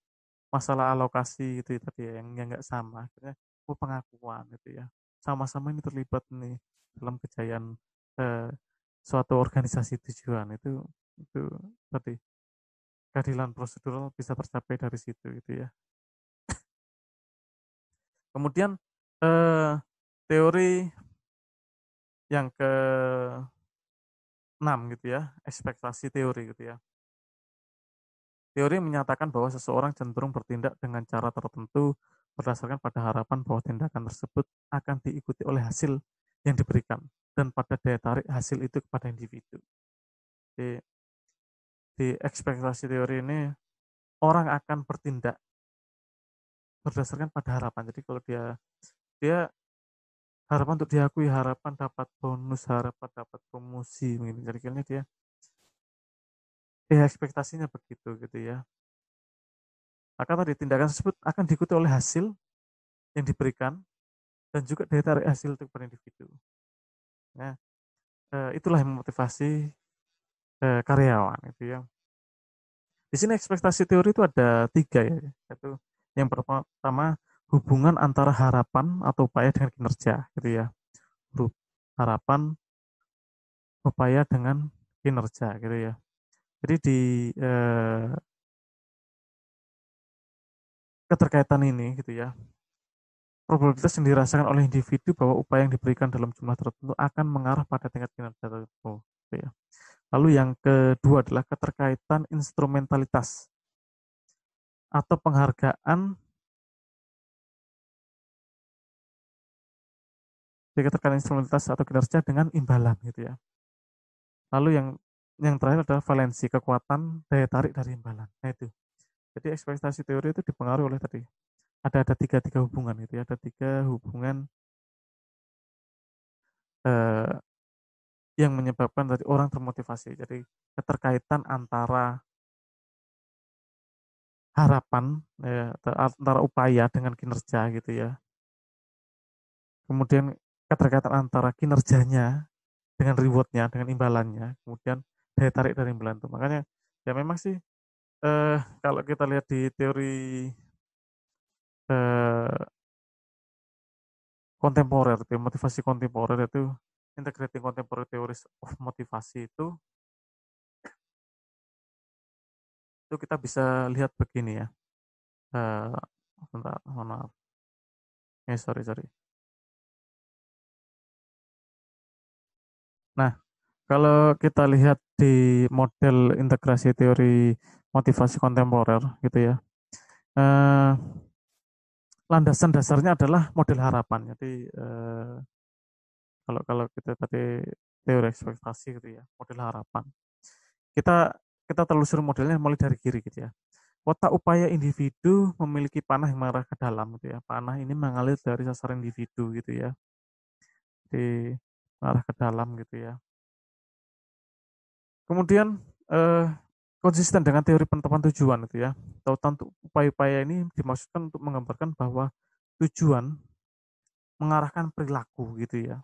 masalah alokasi itu tadi ya, yang nggak sama akhirnya pengakuan gitu ya, sama-sama ini terlibat nih dalam kejayaan eh, suatu organisasi tujuan itu tadi keadilan prosedural bisa tercapai dari situ gitu ya. Kemudian eh, teori yang ke 6 gitu ya, ekspektasi teori gitu ya. Teori menyatakan bahwa seseorang cenderung bertindak dengan cara tertentu berdasarkan pada harapan bahwa tindakan tersebut akan diikuti oleh hasil yang diberikan dan pada daya tarik hasil itu kepada individu. Di, di ekspektasi teori ini orang akan bertindak berdasarkan pada harapan. Jadi kalau dia dia harapan untuk diakui, harapan dapat bonus, harapan dapat promosi, jadi kayaknya dia ekspektasinya begitu gitu ya. Maka tadi tindakan tersebut akan diikuti oleh hasil yang diberikan dan juga daya tarik hasil untuk per individu. Nah, itulah yang memotivasi karyawan itu ya. Di sini ekspektasi teori itu ada tiga ya, yaitu yang pertama hubungan antara harapan atau upaya dengan kinerja, gitu ya. Harapan, upaya dengan kinerja, gitu ya. Jadi di keterkaitan ini, gitu ya, probabilitas yang dirasakan oleh individu bahwa upaya yang diberikan dalam jumlah tertentu akan mengarah pada tingkat kinerja tertentu, gitu ya. Lalu yang kedua adalah keterkaitan instrumentalitas atau penghargaan, keterkaitan instrumentalitas atau kinerja dengan imbalan gitu ya. Lalu yang terakhir adalah valensi, kekuatan daya tarik dari imbalan. Nah itu. Jadi ekspektasi teori itu dipengaruhi oleh tadi. Ada tiga hubungan gitu ya. Ada tiga hubungan eh, yang menyebabkan tadi orang termotivasi. Jadi keterkaitan antara harapan ya, antara upaya dengan kinerja gitu ya. Kemudian keterkaitan antara kinerjanya dengan rewardnya, dengan imbalannya. Kemudian daya tarik dari imbalan itu. Makanya ya memang sih kalau kita lihat di teori eh, kontemporer, motivasi kontemporer itu integrating contemporary theories of motivasi itu kita bisa lihat begini ya. Eh, Bentar, mohon maaf. Sorry, sorry. Nah, kalau kita lihat di model integrasi teori motivasi kontemporer gitu ya, eh, landasan dasarnya adalah model harapan. Jadi kalau kalau kita tadi teori ekspektasi gitu ya, model harapan. Kita kita telusuri modelnya mulai dari kiri gitu ya. Kotak upaya individu memiliki panah yang mengarah ke dalam gitu ya. Panah ini mengalir dari sasaran individu gitu ya. Di mengarah ke dalam gitu ya. Kemudian eh, konsisten dengan teori penetapan tujuan itu ya. Tautan untuk upaya-upaya ini dimaksudkan untuk menggambarkan bahwa tujuan mengarahkan perilaku gitu ya.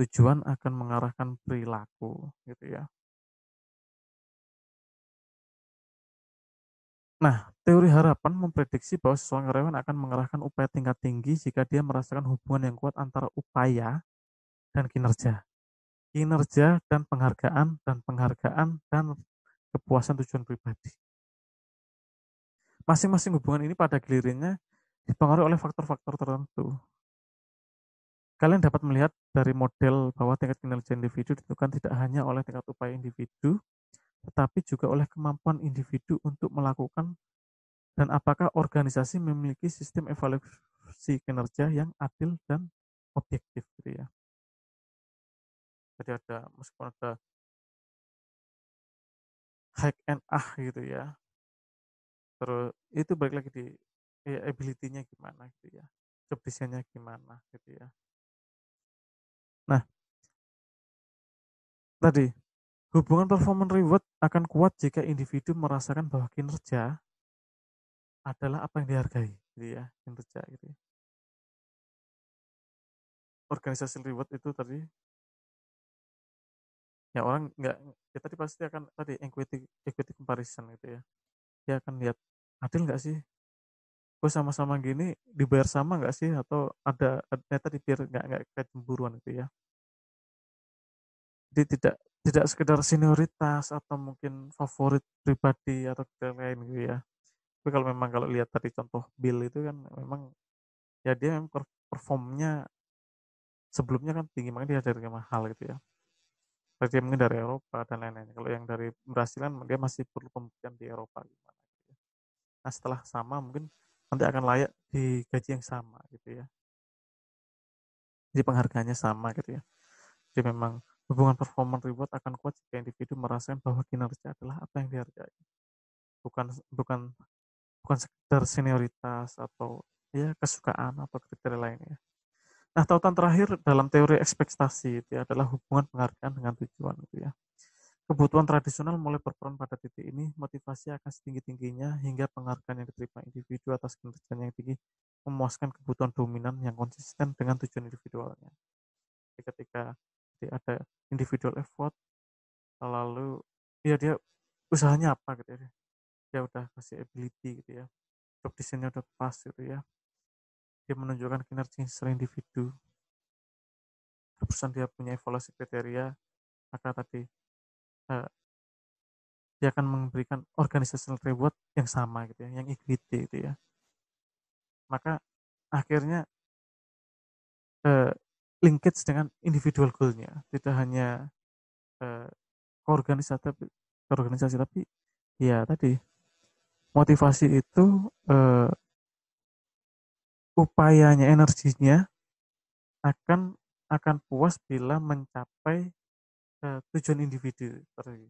Tujuan akan mengarahkan perilaku gitu ya. Nah, teori harapan memprediksi bahwa seseorang karyawan akan mengarahkan upaya tingkat tinggi jika dia merasakan hubungan yang kuat antara upaya dan kinerja. Kinerja dan penghargaan dan kepuasan tujuan pribadi. Masing-masing hubungan ini pada gilirannya dipengaruhi oleh faktor-faktor tertentu. Kalian dapat melihat dari model bahwa tingkat kinerja individu ditentukan tidak hanya oleh tingkat upaya individu, tetapi juga oleh kemampuan individu untuk melakukan dan apakah organisasi memiliki sistem evaluasi kinerja yang adil dan objektif gitu ya. Jadi ada meskipun ada hack and gitu ya. Terus itu balik lagi di ya, ability-nya gimana gitu ya. Job design-nya gimana gitu ya. Nah, tadi hubungan performance reward akan kuat jika individu merasakan bahwa kinerja adalah apa yang dihargai gitu ya, kinerja gitu ya. Organisasi reward itu tadi ya orang nggak ya tadi pasti akan tadi equity equity comparison gitu ya. Dia akan lihat adil nggak sih, gue sama-sama gini dibayar sama nggak sih, atau ternyata dibayar nggak kayak cemburuan gitu ya. Jadi tidak sekedar senioritas atau mungkin favorit pribadi atau lain gitu ya. Tapi kalau memang kalau lihat tadi contoh Bill itu kan memang ya dia memang performnya sebelumnya kan tinggi, makanya dia dari mahal gitu ya. Dia mungkin dari Eropa dan lain-lain. Kalau yang dari Brasil kan dia masih perlu pembuktian di Eropa gimana gitu ya. Nah setelah sama mungkin nanti akan layak di gaji yang sama gitu ya. Jadi penghargaannya sama gitu ya. Jadi memang hubungan performance reward akan kuat jika individu merasakan bahwa kinerja adalah apa yang dihargai. Bukan bukan bukan sekedar senioritas atau ya kesukaan atau kriteria lainnya. Nah, tautan terakhir dalam teori ekspektasi itu adalah hubungan penghargaan dengan tujuan gitu ya. Kebutuhan tradisional mulai berperan pada titik ini, motivasi akan setinggi-tingginya hingga penghargaan yang diterima individu atas kinerja yang tinggi memuaskan kebutuhan dominan yang konsisten dengan tujuan individualnya. Jadi ketika ada individual effort, lalu ya dia usahanya apa gitu ya, dia udah kasih ability gitu ya, job desainnya udah pas gitu ya, dia menunjukkan kinerja secara individu, terusan dia punya evaluasi kriteria, maka tadi eh, dia akan memberikan organizational reward yang sama gitu ya, yang equity gitu ya. Maka akhirnya eh, linkage dengan individual goal-nya, tidak hanya eh, ke organisasi tapi ya tadi motivasi itu eh, upayanya energinya akan akan puas bila mencapai tujuan individu. Jadi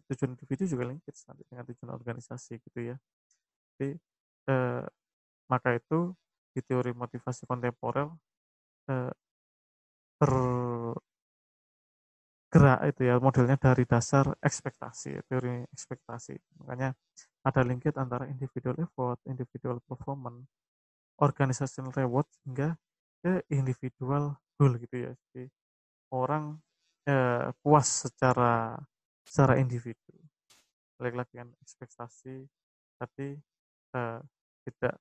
tujuan individu juga linked nanti dengan tujuan organisasi gitu ya. Jadi eh, maka itu di teori motivasi kontemporer eh, tergerak itu ya modelnya dari dasar ekspektasi, teori ekspektasi. Makanya ada linkage antara individual effort, individual performance, organizational reward hingga ke individual goal gitu ya. Jadi orang puas secara individu. Balik lagi kan ekspektasi tapi eh, tidak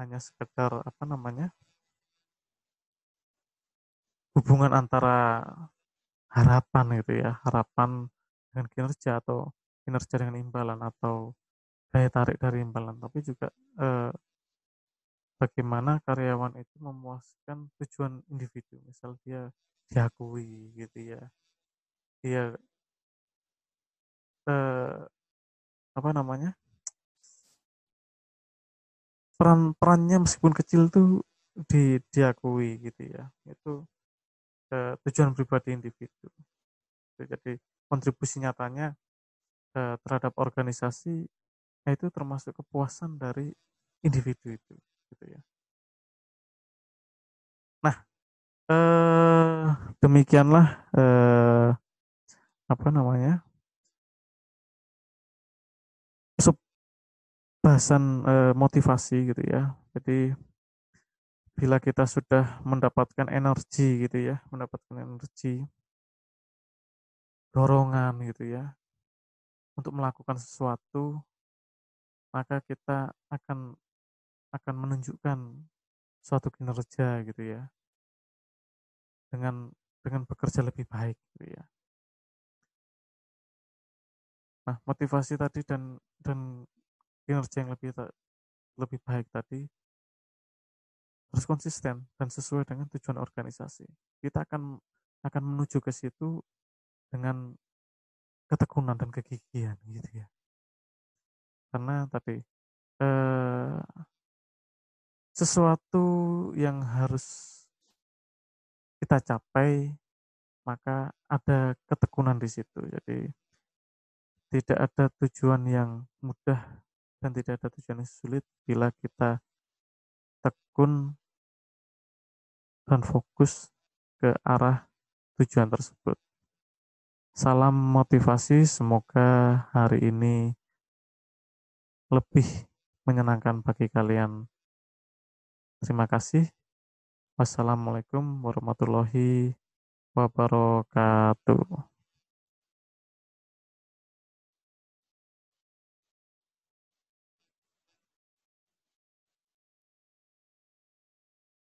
hanya sekedar apa namanya hubungan antara harapan gitu ya, harapan dengan kinerja atau kinerja dengan imbalan atau daya tarik dari imbalan, tapi juga eh, bagaimana karyawan itu memuaskan tujuan individu, misal dia diakui gitu ya, dia eh, apa namanya perannya meskipun kecil tuh diakui gitu ya, itu tujuan pribadi individu. Jadi kontribusi nyatanya terhadap organisasi itu termasuk kepuasan dari individu itu gitu ya. Nah, eh demikianlah apa namanya? Bahasan motivasi gitu ya. Jadi bila kita sudah mendapatkan energi gitu ya, mendapatkan energi, dorongan gitu ya untuk melakukan sesuatu, maka kita akan menunjukkan suatu kinerja gitu ya dengan bekerja lebih baik gitu ya. Nah, motivasi tadi dan kinerja yang lebih baik tadi harus konsisten dan sesuai dengan tujuan organisasi. Kita akan menuju ke situ dengan ketekunan dan kegigihan gitu ya. Karena tadi eh, sesuatu yang harus kita capai maka ada ketekunan di situ. Jadi tidak ada tujuan yang mudah dan tidak ada tujuan yang sulit bila kita tekun dan fokus ke arah tujuan tersebut. Salam motivasi, semoga hari ini lebih menyenangkan bagi kalian. Terima kasih. Wassalamualaikum warahmatullahi wabarakatuh.